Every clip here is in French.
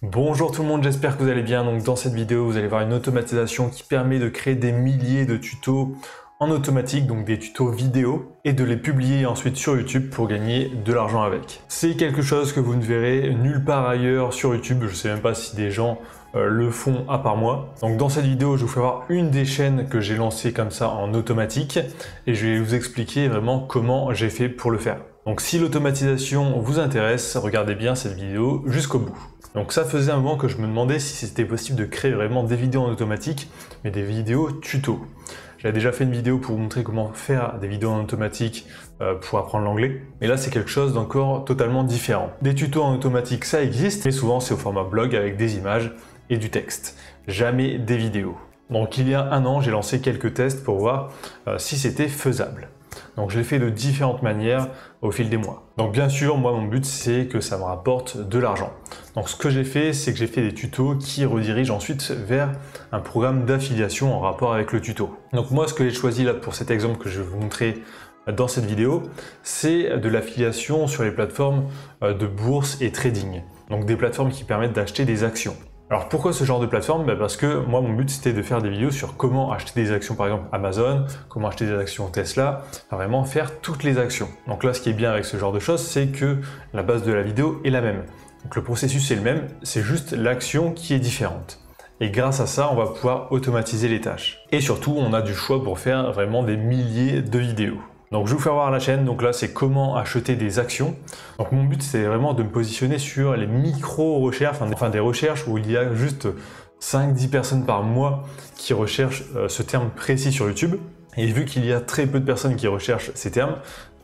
Bonjour tout le monde, j'espère que vous allez bien. Donc dans cette vidéo, vous allez voir une automatisation qui permet de créer des milliers de tutos en automatique, donc des tutos vidéo, et de les publier ensuite sur YouTube pour gagner de l'argent avec. C'est quelque chose que vous ne verrez nulle part ailleurs sur YouTube. Je ne sais même pas si des gens le font à part moi. Donc dans cette vidéo, je vous fais voir une des chaînes que j'ai lancées comme ça en automatique, et je vais vous expliquer vraiment comment j'ai fait pour le faire. Donc si l'automatisation vous intéresse, regardez bien cette vidéo jusqu'au bout. Donc ça faisait un moment que je me demandais si c'était possible de créer vraiment des vidéos en automatique, mais des vidéos tuto. J'avais déjà fait une vidéo pour vous montrer comment faire des vidéos en automatique pour apprendre l'anglais, mais là c'est quelque chose d'encore totalement différent. Des tutos en automatique ça existe, mais souvent c'est au format blog avec des images et du texte, jamais des vidéos. Donc il y a un an, j'ai lancé quelques tests pour voir si c'était faisable. Donc je l'ai fait de différentes manières au fil des mois. Donc bien sûr, moi mon but c'est que ça me rapporte de l'argent. Donc ce que j'ai fait, c'est que j'ai fait des tutos qui redirigent ensuite vers un programme d'affiliation en rapport avec le tuto. Donc moi ce que j'ai choisi là pour cet exemple que je vais vous montrer dans cette vidéo, c'est de l'affiliation sur les plateformes de bourse et trading. Donc des plateformes qui permettent d'acheter des actions. Alors pourquoi ce genre de plateforme? Parce que moi mon but c'était de faire des vidéos sur comment acheter des actions par exemple Amazon, comment acheter des actions Tesla, enfin, vraiment faire toutes les actions. Donc là ce qui est bien avec ce genre de choses c'est que la base de la vidéo est la même. Donc le processus est le même, c'est juste l'action qui est différente. Et grâce à ça on va pouvoir automatiser les tâches. Et surtout on a du choix pour faire vraiment des milliers de vidéos. Donc je vais vous faire voir la chaîne, donc là c'est comment acheter des actions. Donc mon but c'est vraiment de me positionner sur les micro-recherches, enfin des recherches où il y a juste 5-10 personnes par mois qui recherchent ce terme précis sur YouTube. Et vu qu'il y a très peu de personnes qui recherchent ces termes,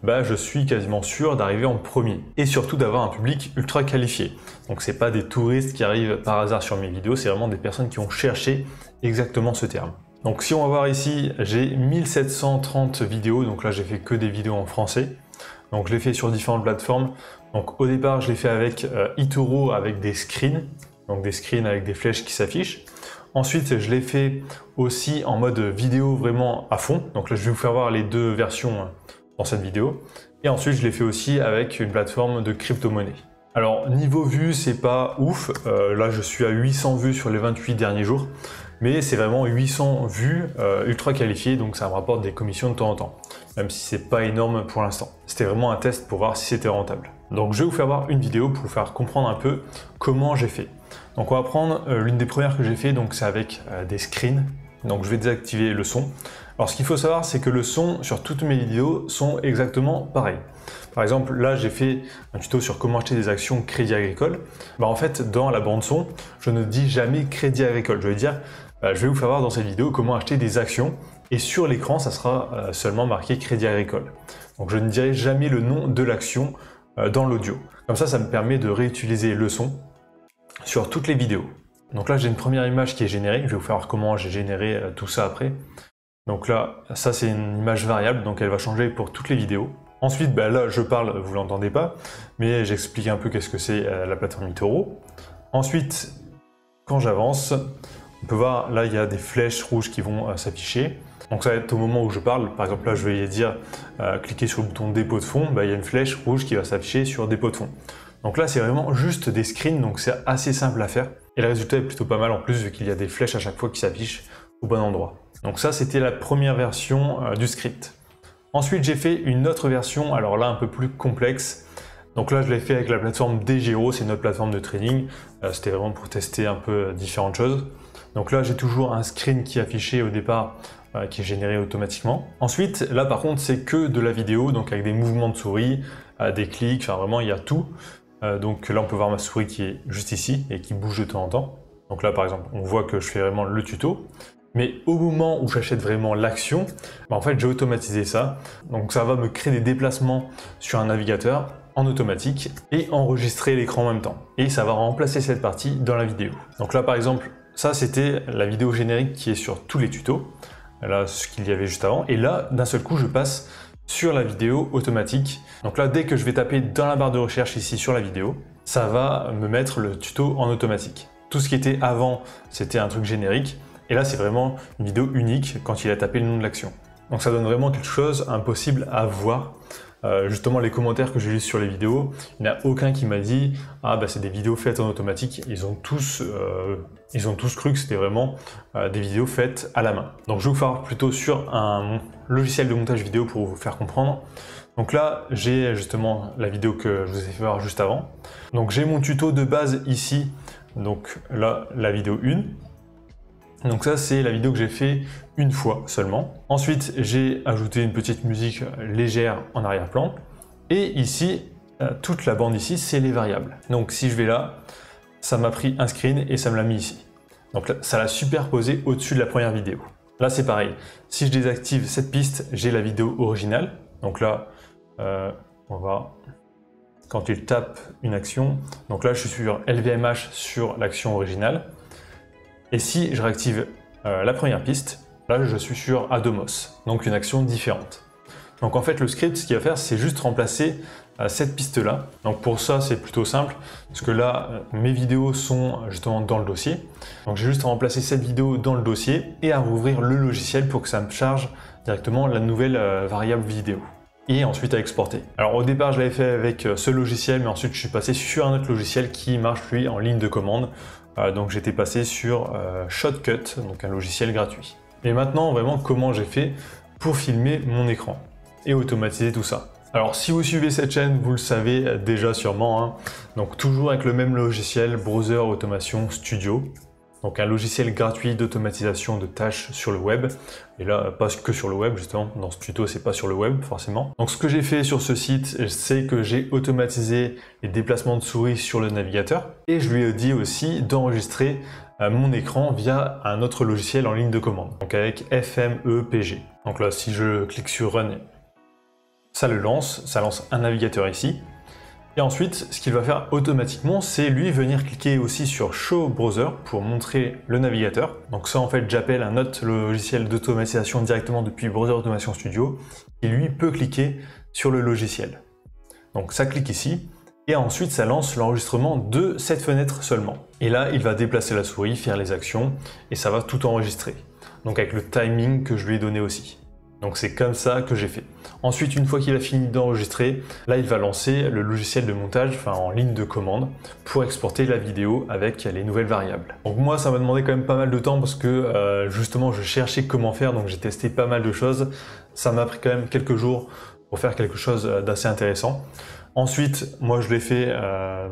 je suis quasiment sûr d'arriver en premier. Et surtout d'avoir un public ultra qualifié. Donc c'est pas des touristes qui arrivent par hasard sur mes vidéos, c'est vraiment des personnes qui ont cherché exactement ce terme. Donc si on va voir ici, j'ai 1730 vidéos, donc là j'ai fait que des vidéos en français. Donc je l'ai fait sur différentes plateformes. Donc au départ je l'ai fait avec eToro avec des screens, donc des screens avec des flèches qui s'affichent. Ensuite je l'ai fait aussi en mode vidéo vraiment à fond, donc là je vais vous faire voir les deux versions dans cette vidéo. Et ensuite je l'ai fait aussi avec une plateforme de crypto-monnaie. Alors niveau vues c'est pas ouf, là je suis à 800 vues sur les 28 derniers jours. Mais c'est vraiment 800 vues ultra qualifiées, donc ça me rapporte des commissions de temps en temps, même si c'est pas énorme pour l'instant. C'était vraiment un test pour voir si c'était rentable. Donc je vais vous faire voir une vidéo pour vous faire comprendre un peu comment j'ai fait. Donc on va prendre l'une des premières que j'ai fait, donc c'est avec des screens. Donc je vais désactiver le son. Alors ce qu'il faut savoir, c'est que le son sur toutes mes vidéos sont exactement pareils. Par exemple, là j'ai fait un tuto sur comment acheter des actions Crédit Agricole. En fait, dans la bande son, je ne dis jamais Crédit Agricole. Je vais dire, je vais vous faire voir dans cette vidéo comment acheter des actions. Et sur l'écran, ça sera seulement marqué Crédit Agricole. Donc je ne dirai jamais le nom de l'action dans l'audio. Comme ça me permet de réutiliser le son sur toutes les vidéos. Donc là, j'ai une première image qui est générée. Je vais vous faire voir comment j'ai généré tout ça après. Donc là, ça c'est une image variable, donc elle va changer pour toutes les vidéos. Ensuite, là je parle, vous l'entendez pas, mais j'explique un peu qu'est-ce que c'est la plateforme eToro. Ensuite, quand j'avance, on peut voir, là il y a des flèches rouges qui vont s'afficher. Donc ça va être au moment où je parle, par exemple là je vais dire cliquez sur le bouton dépôt de fonds, il y a une flèche rouge qui va s'afficher sur dépôt de fonds. Donc là c'est vraiment juste des screens, donc c'est assez simple à faire. Et le résultat est plutôt pas mal en plus vu qu'il y a des flèches à chaque fois qui s'affichent au bon endroit. Donc ça c'était la première version du script. Ensuite j'ai fait une autre version, alors là un peu plus complexe. Donc là je l'ai fait avec la plateforme DeGiro, c'est notre plateforme de trading. C'était vraiment pour tester un peu différentes choses. Donc là j'ai toujours un screen qui est affiché au départ, qui est généré automatiquement. Ensuite là par contre c'est que de la vidéo, donc avec des mouvements de souris, des clics, enfin vraiment il y a tout. Donc là on peut voir ma souris qui est juste ici et qui bouge de temps en temps. Donc là par exemple on voit que je fais vraiment le tuto. Mais au moment où j'achète vraiment l'action, en fait j'ai automatisé ça. Donc ça va me créer des déplacements sur un navigateur en automatique et enregistrer l'écran en même temps. Et ça va remplacer cette partie dans la vidéo. Donc là par exemple, ça c'était la vidéo générique qui est sur tous les tutos. Là ce qu'il y avait juste avant. Et là d'un seul coup je passe sur la vidéo automatique. Donc là dès que je vais taper dans la barre de recherche ici sur la vidéo, ça va me mettre le tuto en automatique. Tout ce qui était avant c'était un truc générique. Et là, c'est vraiment une vidéo unique quand il a tapé le nom de l'action. Donc ça donne vraiment quelque chose impossible à voir justement les commentaires que j'ai lus sur les vidéos, il n'y en a aucun qui m'a dit « Ah bah c'est des vidéos faites en automatique ». Ils ont tous cru que c'était vraiment des vidéos faites à la main. Donc je vais vous faire plutôt sur un logiciel de montage vidéo pour vous faire comprendre. Donc là, j'ai justement la vidéo que je vous ai fait voir juste avant. Donc j'ai mon tuto de base ici, donc là, la vidéo 1. Donc ça, c'est la vidéo que j'ai fait une fois seulement. Ensuite, j'ai ajouté une petite musique légère en arrière-plan. Et ici, toute la bande ici, c'est les variables. Donc si je vais là, ça m'a pris un screen et ça me l'a mis ici. Donc là, ça l'a superposé au-dessus de la première vidéo. Là, c'est pareil. Si je désactive cette piste, j'ai la vidéo originale. Donc là, on va voir quand il tape une action. Donc là, je suis sur LVMH sur l'action originale. Et si je réactive la première piste, là, je suis sur Adomos, donc une action différente. Donc en fait, le script, ce qu'il va faire, c'est juste remplacer cette piste-là. Donc pour ça, c'est plutôt simple, parce que là, mes vidéos sont justement dans le dossier. Donc j'ai juste à remplacer cette vidéo dans le dossier et à rouvrir le logiciel pour que ça me charge directement la nouvelle variable vidéo. Et ensuite à exporter. Alors au départ je l'avais fait avec ce logiciel, mais ensuite je suis passé sur un autre logiciel qui marche lui en ligne de commande. Donc j'étais passé sur Shotcut, donc un logiciel gratuit. Et maintenant vraiment comment j'ai fait pour filmer mon écran et automatiser tout ça. Alors si vous suivez cette chaîne, vous le savez déjà sûrement, hein. Donc toujours avec le même logiciel Browser Automation Studio. Donc un logiciel gratuit d'automatisation de tâches sur le web. Et là, pas que sur le web, justement. Dans ce tuto, c'est pas sur le web, forcément. Donc ce que j'ai fait sur ce site, c'est que j'ai automatisé les déplacements de souris sur le navigateur. Et je lui ai dit aussi d'enregistrer mon écran via un autre logiciel en ligne de commande. Donc avec FMEPG. Donc là, si je clique sur Run, ça lance un navigateur ici. Et ensuite, ce qu'il va faire automatiquement, c'est lui venir cliquer aussi sur Show Browser pour montrer le navigateur. Donc ça, en fait, j'appelle un autre logiciel d'automatisation directement depuis Browser Automation Studio, qui lui peut cliquer sur le logiciel. Donc ça clique ici, et ensuite ça lance l'enregistrement de cette fenêtre seulement. Et là, il va déplacer la souris, faire les actions, et ça va tout enregistrer. Donc avec le timing que je lui ai donné aussi. Donc c'est comme ça que j'ai fait. Ensuite, une fois qu'il a fini d'enregistrer, là il va lancer le logiciel de montage, en ligne de commande, pour exporter la vidéo avec les nouvelles variables. Donc moi ça m'a demandé quand même pas mal de temps parce que justement je cherchais comment faire, donc j'ai testé pas mal de choses. Ça m'a pris quand même quelques jours pour faire quelque chose d'assez intéressant. Ensuite, moi je l'ai fait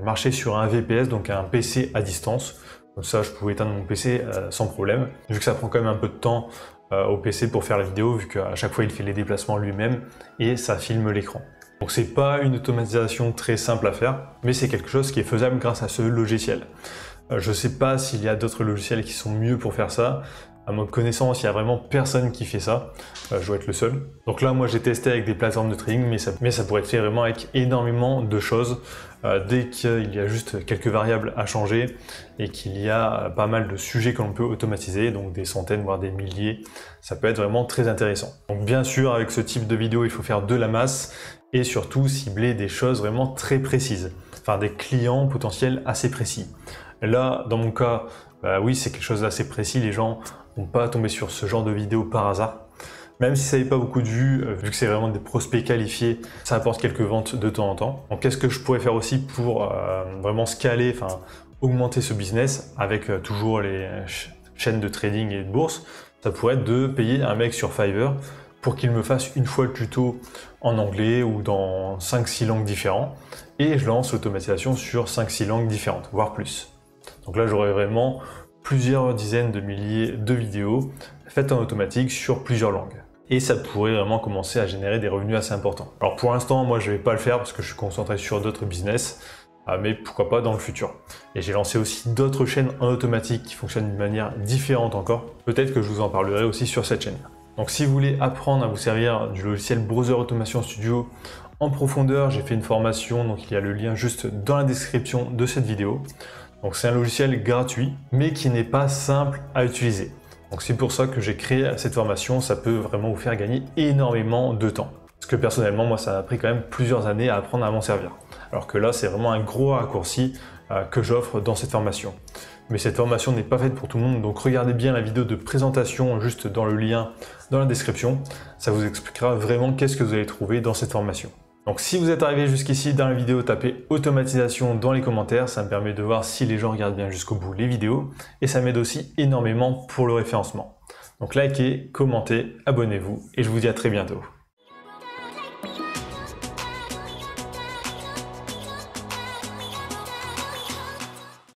marcher sur un VPS, donc un PC à distance. Comme ça je pouvais éteindre mon PC sans problème. Vu que ça prend quand même un peu de temps au PC pour faire la vidéo, vu qu'à chaque fois il fait les déplacements lui-même et ça filme l'écran. Donc c'est pas une automatisation très simple à faire, mais c'est quelque chose qui est faisable grâce à ce logiciel. Je sais pas s'il y a d'autres logiciels qui sont mieux pour faire ça. À ma connaissance, il n'y a vraiment personne qui fait ça. Je dois être le seul. Donc là, moi, j'ai testé avec des plateformes de trading, mais ça pourrait être fait vraiment avec énormément de choses. Dès qu'il y a juste quelques variables à changer et qu'il y a pas mal de sujets que l'on peut automatiser, donc des centaines, voire des milliers, ça peut être vraiment très intéressant. Donc bien sûr, avec ce type de vidéo, il faut faire de la masse et surtout cibler des choses vraiment très précises. Enfin, des clients potentiels assez précis. Là, dans mon cas, oui, c'est quelque chose d'assez précis. Les gens vont pas tomber sur ce genre de vidéo par hasard. Même si ça n'avait pas beaucoup de vues, vu que c'est vraiment des prospects qualifiés, ça apporte quelques ventes de temps en temps. Donc qu'est-ce que je pourrais faire aussi pour vraiment scaler, augmenter ce business avec toujours les chaînes de trading et de bourse? Ça pourrait être de payer un mec sur Fiverr pour qu'il me fasse une fois le tuto en anglais ou dans 5-6 langues différentes. Et je lance l'automatisation sur 5-6 langues différentes, voire plus. Donc là, j'aurais vraiment plusieurs dizaines de milliers de vidéos faites en automatique sur plusieurs langues. Et ça pourrait vraiment commencer à générer des revenus assez importants. Alors pour l'instant, moi je ne vais pas le faire parce que je suis concentré sur d'autres business, mais pourquoi pas dans le futur. Et j'ai lancé aussi d'autres chaînes en automatique qui fonctionnent d'une manière différente encore. Peut-être que je vous en parlerai aussi sur cette chaîne. Donc si vous voulez apprendre à vous servir du logiciel Browser Automation Studio en profondeur, j'ai fait une formation, donc il y a le lien juste dans la description de cette vidéo. Donc c'est un logiciel gratuit, mais qui n'est pas simple à utiliser. Donc c'est pour ça que j'ai créé cette formation, ça peut vraiment vous faire gagner énormément de temps. Parce que personnellement, moi ça m'a pris quand même plusieurs années à apprendre à m'en servir. Alors que là, c'est vraiment un gros raccourci que j'offre dans cette formation. Mais cette formation n'est pas faite pour tout le monde, donc regardez bien la vidéo de présentation juste dans le lien dans la description. Ça vous expliquera vraiment qu'est-ce que vous allez trouver dans cette formation. Donc si vous êtes arrivé jusqu'ici dans la vidéo, tapez automatisation dans les commentaires, ça me permet de voir si les gens regardent bien jusqu'au bout les vidéos et ça m'aide aussi énormément pour le référencement. Donc likez, commentez, abonnez-vous et je vous dis à très bientôt.